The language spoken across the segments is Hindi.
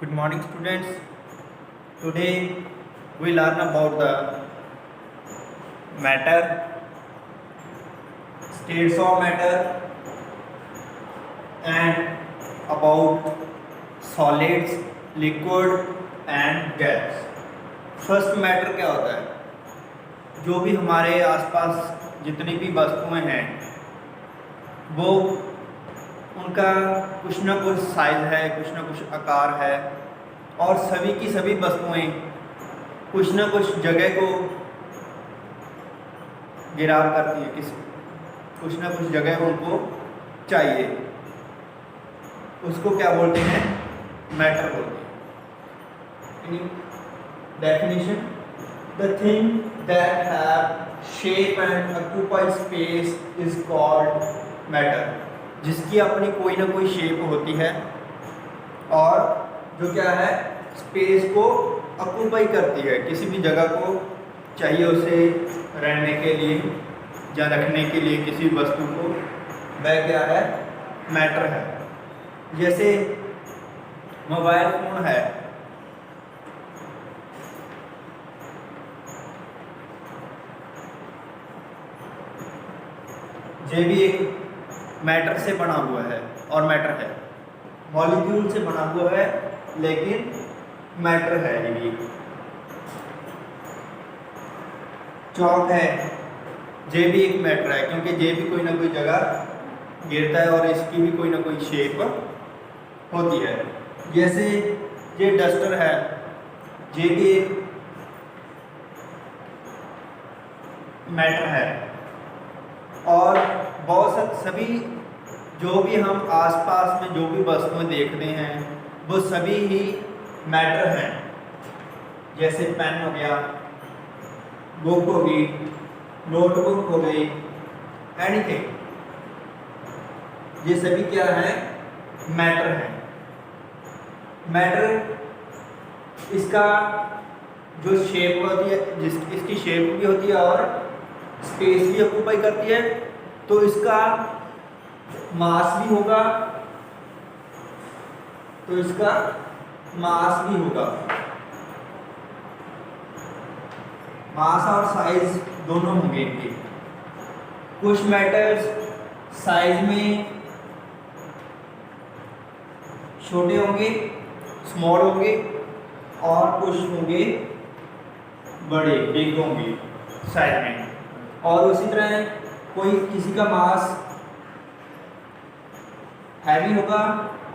Good morning, students. Today we learn about the matter, states of matter, and about solids, liquid and gas. First matter क्या होता है? जो भी हमारे आसपास जितनी भी वस्तुएं हैं वो उनका कुछ ना कुछ साइज है, कुछ ना कुछ आकार है और सभी की सभी वस्तुएं कुछ ना कुछ जगह को गिराव करती है, कुछ ना कुछ जगह उनको चाहिए, उसको क्या बोलते हैं? मैटर बोलते हैं। Definition: the thing that have shape and occupy space is called matter. जिसकी अपनी कोई ना कोई शेप होती है और जो क्या है, स्पेस को ऑक्यूपाई करती है, किसी भी जगह को चाहिए उसे रहने के लिए या रखने के लिए किसी वस्तु को, वह क्या है? मैटर है। जैसे मोबाइल फोन है, ये भी एक मैटर से बना हुआ है और मैटर है, मॉलिक्यूल से बना हुआ है लेकिन मैटर है। ये भी चौक है, ये भी एक मैटर है क्योंकि ये भी कोई ना कोई जगह गिरता है और इसकी भी कोई ना कोई शेप होती है। जैसे ये डस्टर है, ये भी एक मैटर है। और बहुत सभी जो भी हम आसपास में जो भी वस्तुएं देखते हैं वो सभी ही मैटर हैं। जैसे पेन हो गया, बुक होगी, नोटबुक हो गई, एनीथिंग, ये सभी क्या है? मैटर है। मैटर इसका जो शेप होती है, इसकी शेप भी होती है और स्पेस भी ऑक्यूपाई करती है, तो इसका मास भी होगा, तो इसका मास भी होगा। मास और साइज दोनों होंगे इनके। कुछ मैटर्स साइज में छोटे होंगे, स्मॉल होंगे, और कुछ होंगे बड़े, बिग होंगे साइज में। और उसी तरह कोई किसी का मास हैवी होगा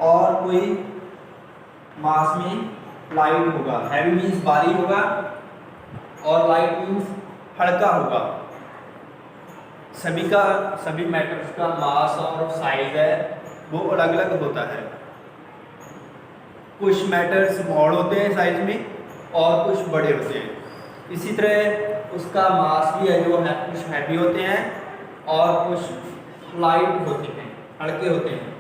और कोई मास में लाइट होगा। हैवी मीन्स भारी होगा और लाइट मीन्स हल्का होगा। सभी मैटर्स का मास और साइज है वो अलग अलग होता है। कुछ मैटर स्मॉल होते हैं साइज में और कुछ बड़े होते हैं। इसी तरह उसका मास भी है जो है, कुछ हैवी होते हैं और कुछ लाइट होते हैं, हल्के होते हैं।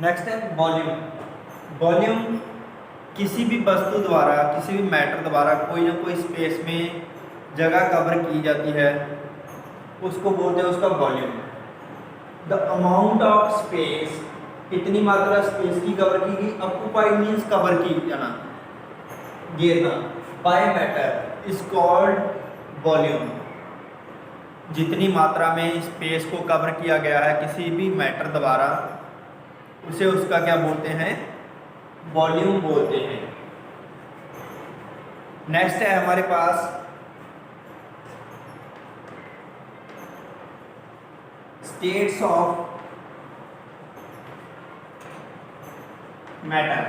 नेक्स्ट है वॉल्यूम। वॉल्यूम किसी भी वस्तु द्वारा, किसी भी मैटर द्वारा कोई ना कोई स्पेस में जगह कवर की जाती है, उसको बोलते हैं उसका volume. The amount of space, कितनी मात्रा स्पेस की कवर की गई, ऑक्यूपाइड मीन्स कवर की जाना, घेरना, by matter is called volume. जितनी मात्रा में स्पेस को कवर किया गया है किसी भी मैटर द्वारा, उसे उसका क्या बोलते हैं? वॉल्यूम बोलते हैं। नेक्स्ट है हमारे पास स्टेट्स ऑफ मैटर।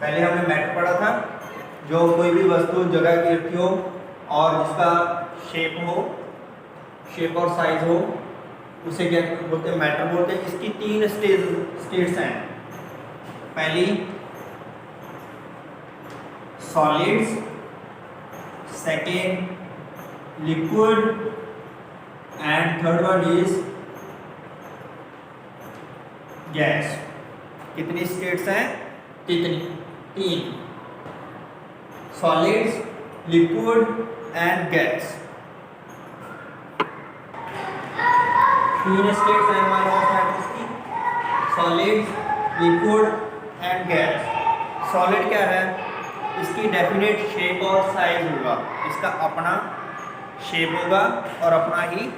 पहले हमने मैटर पढ़ा था, जो कोई भी वस्तु जगह गिरती हो और जिसका शेप हो, शेप और साइज हो, उसे क्या बोलते हैं? मैटर बोलते हैं। इसकी तीन स्टेट्स हैं। पहली solids, second liquid and third one is gas. कितनी स्टेट्स हैं? तीन। Solids, liquid and gas. तीन स्टेट्स हैं हमारे पास मैटर्स की, solids, liquid and gas. Solid क्या है, इसकी डेफिनेट शेप और साइज होगा, इसका अपना शेप होगा और अपना ही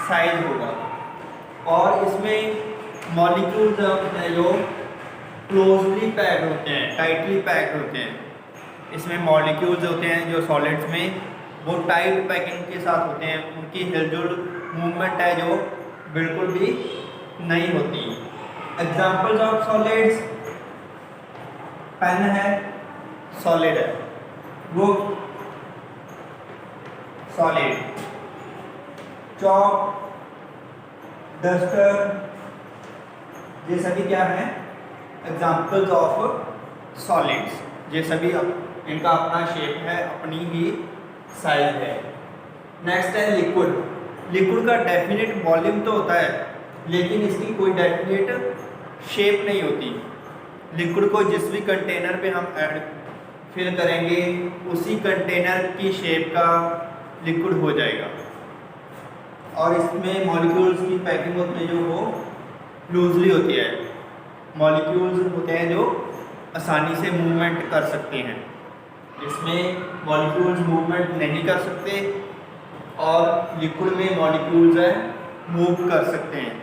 साइज होगा, और इसमें मॉलिक्यूल्स हैं जो क्लोजली पैक्ड होते हैं, टाइटली पैक्ड होते हैं। इसमें मॉलिक्यूल्स होते हैं जो सॉलिड्स में वो टाइट पैकिंग के साथ होते हैं, उनकी हिलजुल मूवमेंट है जो बिल्कुल भी नहीं होती। एग्जाम्पल्स ऑफ सॉलिड्स, पेन है सॉलिड है, बुक सॉलिड, चॉक, डस्टर, ये सभी क्या हैं, एग्जाम्पल्स ऑफ सॉलिड्स। ये सभी इनका अपना शेप है, अपनी ही साइज है। नेक्स्ट है लिक्विड। लिक्विड का डेफिनेट वॉल्यूम तो होता है, लेकिन इसकी कोई डेफिनेट शेप नहीं होती। लिक्विड को जिस भी कंटेनर पे हम ऐड फिल करेंगे उसी कंटेनर की शेप का लिक्विड हो जाएगा, और इसमें मॉलिक्यूल्स की पैकिंग होती है जो वो लूजली होती है। मॉलिक्यूल्स होते हैं जो आसानी से मूवमेंट कर सकते हैं, इसमें मॉलिक्यूल्स मूवमेंट नहीं कर सकते, और लिक्विड में मॉलिक्यूल्स हैं मूव कर सकते हैं।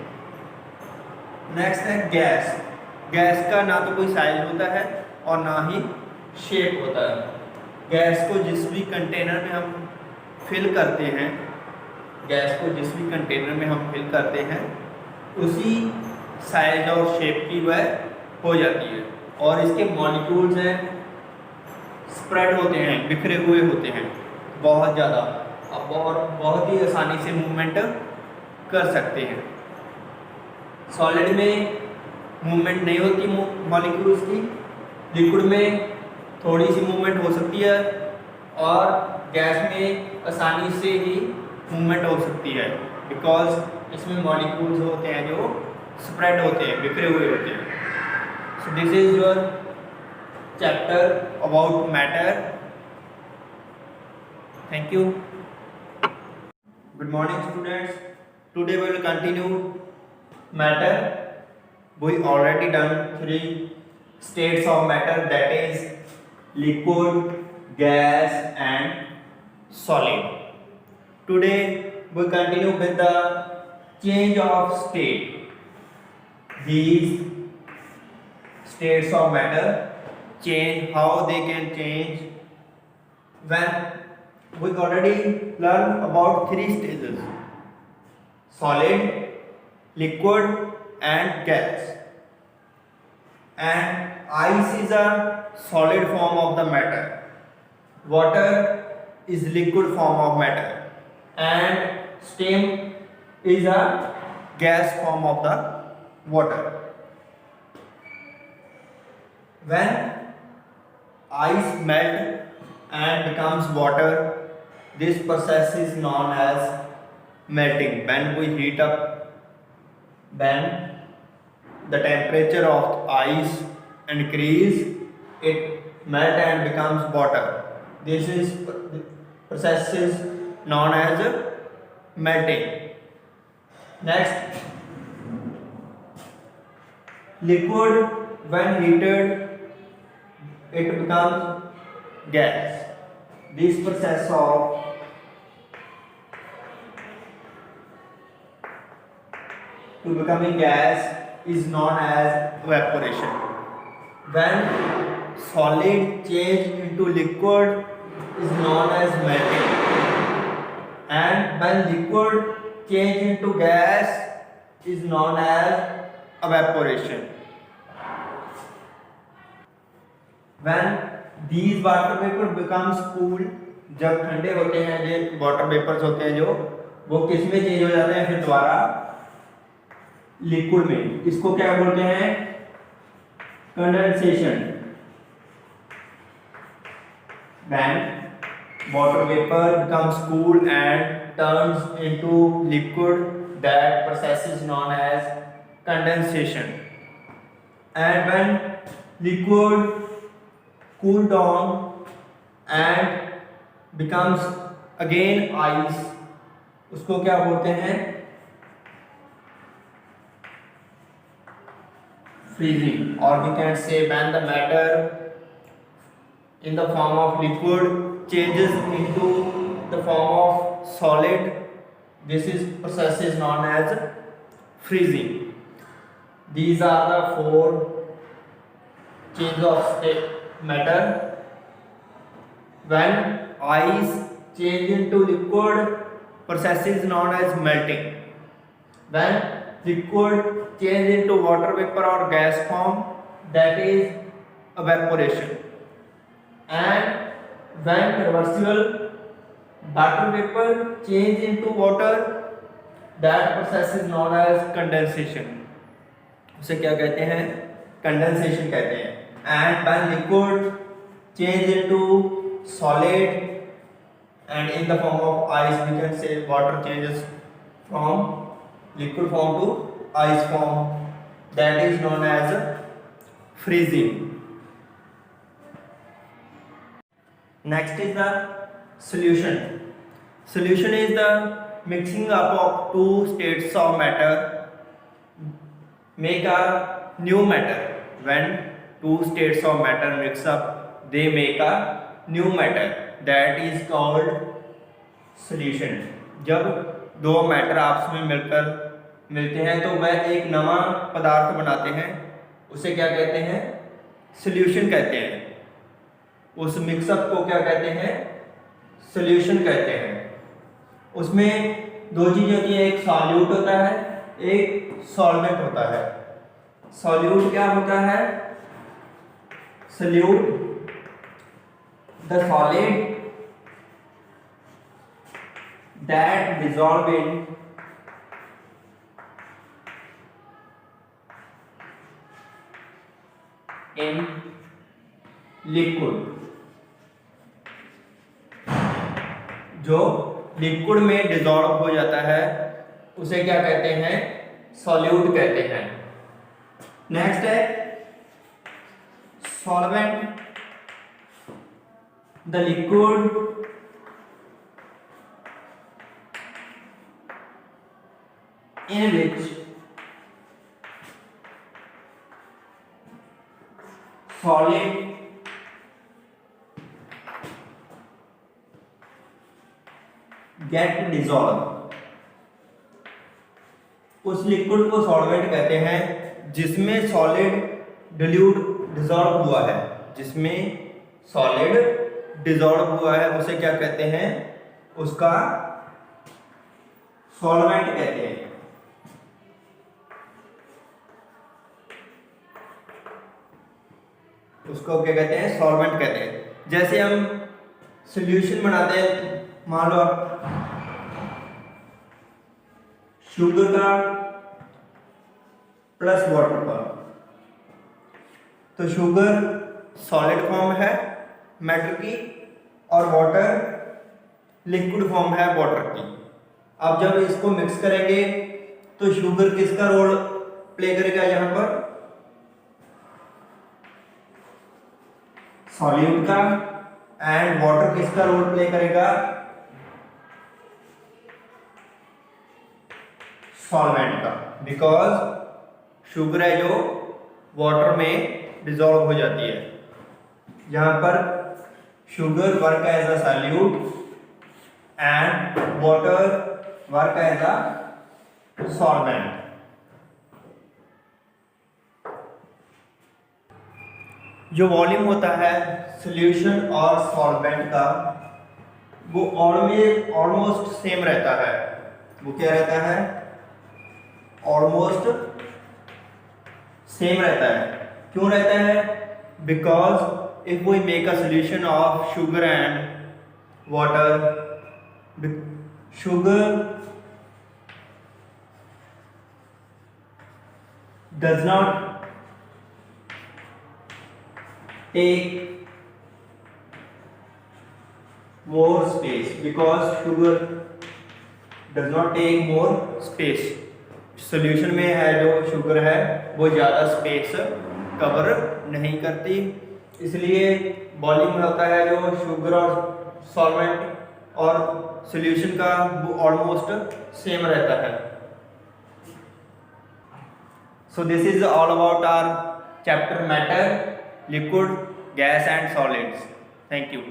नेक्स्ट है गैस। गैस का ना तो कोई साइज होता है और ना ही शेप होता है। गैस को जिस भी कंटेनर में हम फिल करते हैं, गैस को जिस भी कंटेनर में हम फिल करते हैं उसी साइज और शेप की वह हो जाती है, और इसके मॉलिक्यूल्स हैं स्प्रेड होते हैं, बिखरे हुए होते हैं बहुत ज़्यादा, अब बहुत ही आसानी से मूवमेंट कर सकते हैं। सॉलिड में मूवमेंट नहीं होती मॉलिक्यूल्स की, लिक्विड में थोड़ी सी मूवमेंट हो सकती है, और गैस में आसानी से ही मूवमेंट हो सकती है, बिकॉज इसमें मॉलिक्यूल्स होते हैं जो स्प्रेड होते हैं, बिखरे हुए होते हैं। So this is your chapter about matter. Thank you. Good morning students, today we will continue matter. We already done 3 states of matter, that is liquid, gas and solid. Today we continue with the change of state. These states of matter change, how they can change. When we already learned about 3 stages: solid, liquid and gas. And ice is a solid form of the matter, water is liquid form of matter, and steam is a gas form of the water. When ice melt and becomes water, this process is known as melting. When we heat up, when the temperature of ice increase, it melt and becomes water. This is process is known as melting. Next, liquid when heated it becomes gas. This process of to becoming gas is known as evaporation. When solid change into liquid is known as melting, and when liquid change into gas is known as evaporation. When these water vapor becomes cool, जब ठंडे होते हैं ये वाटर वेपर्स होते हैं जो वो किस में चेंज हो जाते हैं फिर दोबारा लिक्विड में। इसको क्या बोलते हैं, condensation. When water vapor becomes cool and turns into liquid, that process is known as condensation. And when liquid cool down and becomes again ice, उसको क्या बोलते हैं, freezing, or we can say when the matter in the form of liquid changes into the form of solid. This is process is known as freezing. These are the four change of state matter. When ice change into liquid, process is known as melting. When liquid change into water vapor or gas form, that is evaporation. And when reversible water vapor change into water, that process is known as condensation. उसे क्या कहते हैं? कंडेंसेशन कहते हैं. And when liquid change into solid, and in the form of ice we can say water changes from liquid form to ice form, that is known as freezing. Next is the solution. Solution is the mixing up of two states of matter make a new matter. When two states of matter mix up, they make a new matter, that is called solution. जब दो मैटर आपस में मिलते हैं तो वह एक नवा पदार्थ बनाते हैं, उसे क्या कहते हैं? सॉल्यूशन कहते हैं. उस मिक्सअप को क्या कहते हैं? सॉल्यूशन कहते हैं. उसमें दो चीजें होती हैं, एक सॉल्यूट होता है, एक सॉल्वेंट होता है. सॉल्यूट क्या होता है? Solute the solid that dissolve in liquid. जो लिक्विड में डिसॉल्व हो जाता है उसे क्या कहते हैं? सॉल्यूट कहते हैं. नेक्स्ट है solvent. The liquid in which solid get dissolved. उस लिक्विड को सॉल्वेंट कहते हैं जिसमें सॉलिड डिसॉल्व हुआ है. जिसमें सॉलिड डिसॉल्व हुआ है उसे क्या कहते हैं? उसका सॉल्वेंट कहते हैं. उसको क्या कहते हैं? सॉल्वेंट कहते हैं. जैसे हम सॉल्यूशन बनाते हैं, मान लो शुगर का प्लस वाटर का, तो शुगर सॉलिड फॉर्म है मैटर की और वाटर लिक्विड फॉर्म है वाटर की. अब जब इसको मिक्स करेंगे तो शुगर किसका रोल प्ले करेगा? यहाँ पर सॉल्यूट का. एंड वाटर किसका रोल प्ले करेगा? सॉल्वेंट का. बिकॉज शुगर है जो वाटर में डिसॉल्व हो जाती है. यहां पर sugar work as a solute and water work as a solvent. जो वॉल्यूम होता है सॉल्यूशन और सॉल्वेंट का वो ऑलमोस्ट सेम रहता है. वो क्या रहता है? ऑलमोस्ट सेम रहता है. क्यों रहता है? Because if we make a solution of sugar and water, sugar does not take more space, because sugar does not take more space. Solution में है जो शुगर है वो ज़्यादा स्पेस कवर नहीं करती, इसलिए वॉल्यूम होता है जो शुगर और सॉल्वेंट और सॉल्यूशन का वो ऑलमोस्ट सेम रहता है. So this is all about our chapter matter, liquid, gas and solids. Thank you.